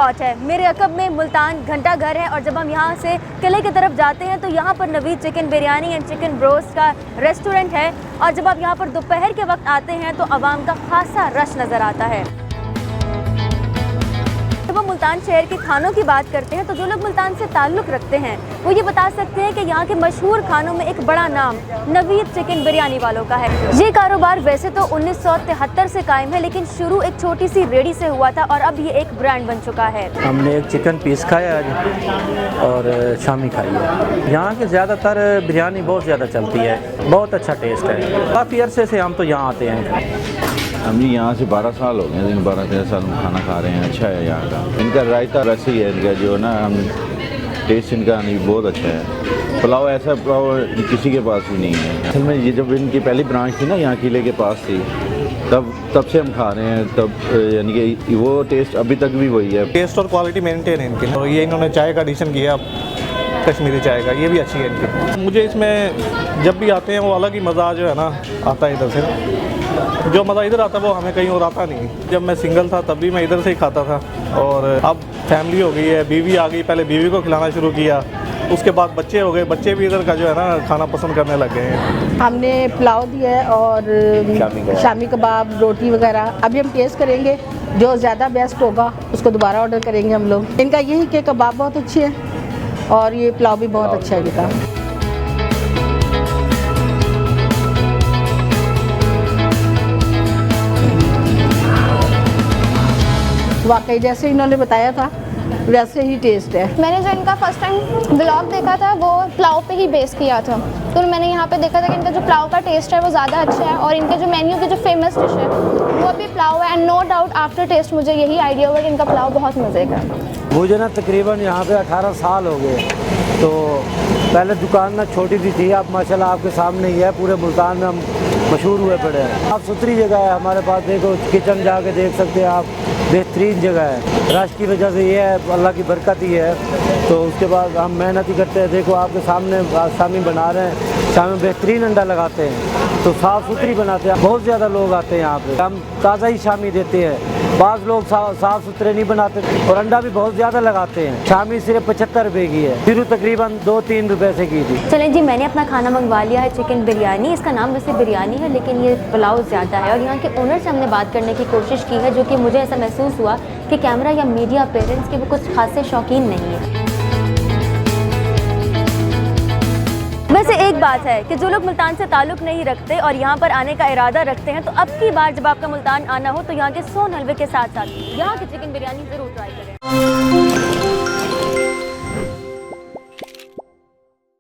Spot है। मेरे अकब में मुल्तान घंटा घर है और जब हम यहाँ से किले की तरफ जाते हैं तो यहाँ पर Naveed chicken biryani and chicken broast का रेस्टोरेंट है और जब आप यहाँ पर दोपहर के वक्त आते हैं तो आवाम का खासा रश नज़र आता है। जब हम मुल्तान शहर के खानों की बात करते हैं तो जो लोग मुल्तान से ताल्लुक़ रखते हैं वो ये बता सकते हैं कि यहाँ के मशहूर खानों में एक बड़ा नाम नवीद चिकन बिरयानी वालों का है। ये कारोबार वैसे तो 1973 से कायम है, लेकिन शुरू एक छोटी सी रेडी से हुआ था और अब ये एक ब्रांड बन चुका है। हमने एक चिकन पीस खाया आज और शामी खाई है। यहाँ के ज़्यादातर बिरयानी बहुत ज़्यादा चलती है, बहुत अच्छा टेस्ट है। काफ़ी अरसे से हम तो यहाँ आते हैं। हम जी यहाँ से 12 साल हो गए, 12-13 साल में खाना खा रहे हैं। अच्छा है यहाँ का, इनका रायता रसी है इनका जो ना, हम टेस्ट इनका नहीं बहुत अच्छा है। पुलाव ऐसा पुलाव किसी के पास भी नहीं है। असल में ये जब इनकी पहली ब्रांच थी ना यहाँ किले के पास थी, तब से हम खा रहे हैं, तब यानी कि वो टेस्ट अभी तक भी वही है। टेस्ट और क्वालिटी मेंटेन है इनकी। और ये इन्होंने चाय का एडिशन किया कश्मीरी चाय का, ये भी अच्छी है इनकी। मुझे इसमें जब भी आते हैं वो अलग ही मज़ा जो है ना आता है इधर से। जो मज़ा इधर आता है वो हमें कहीं और आता नहीं। जब मैं सिंगल था तब भी मैं इधर से ही खाता था और अब फैमिली हो गई है, बीवी आ गई, पहले बीवी को खिलाना शुरू किया, उसके बाद बच्चे हो गए, बच्चे भी इधर का जो है ना खाना पसंद करने लग गए हैं। हमने पुलाव दिया है और शामी कबाब, रोटी वगैरह। अभी हम टेस्ट करेंगे, जो ज़्यादा बेस्ट होगा उसको दोबारा ऑर्डर करेंगे हम लोग। इनका यही कि कबाब बहुत अच्छे हैं और ये पुलाव भी बहुत अच्छा है इनका। वाकई जैसे इन्होंने बताया था वैसे ही टेस्ट है। मैंने जो इनका फर्स्ट टाइम व्लॉग देखा था वो पुलाव पे ही बेस किया था, तो मैंने यहाँ पे देखा था कि इनका जो पुलाव का टेस्ट है वो ज़्यादा अच्छा है और इनके जो मेन्यू की जो फेमस डिश है वो भी पुलाव है। And no doubt after test मुझे यही आइडिया हुआ कि इनका पुलाव बहुत मज़े का है। मुझे ना तकरीबन यहाँ पे 18 साल हो गए, तो पहले दुकान ना छोटी सी थी, अब माशाल्लाह आपके सामने ही है। पूरे मुल्तान में हम मशहूर हुए पड़े हैं। साफ़ सुथरी जगह है हमारे पास, देखो किचन जाके देख सकते हैं आप, बेहतरीन जगह है। रश की वजह से ये है, अल्लाह की बरकत ही है। तो उसके बाद हम मेहनत ही करते हैं। देखो आपके सामने शामी बना रहे हैं, शामी बेहतरीन अंडा लगाते हैं, तो साफ़ सुथरी बनाते हैं। बहुत ज़्यादा लोग आते हैं यहाँ पे, हम ताज़ा ही शामी देते हैं। बाज़ लोग साफ़ सुथरे नहीं बनाते और अंडा भी बहुत ज़्यादा लगाते हैं। शामी सिर्फ 75 रुपये की है, शुरू तकरीबन 2-3 रुपये से की थी। चलें जी, मैंने अपना खाना मंगवा लिया है, चिकन बिरयानी। इसका नाम वैसे बिरयानी है लेकिन ये पुलाव ज़्यादा है और यहाँ के ओनर से हमने बात करने की कोशिश की है, जो कि मुझे ऐसा महसूस हुआ कि कैमरा या मीडिया पेरेंट्स के वो कुछ खासे शौकीन नहीं है। वैसे एक बात है कि जो लोग मुल्तान से ताल्लुक़ नहीं रखते और यहाँ पर आने का इरादा रखते हैं तो अब की बार जब आपका मुल्तान आना हो तो यहाँ के सोन हलवे के साथ साथ यहाँ की चिकन बिरयानी ज़रूर ट्राई करें।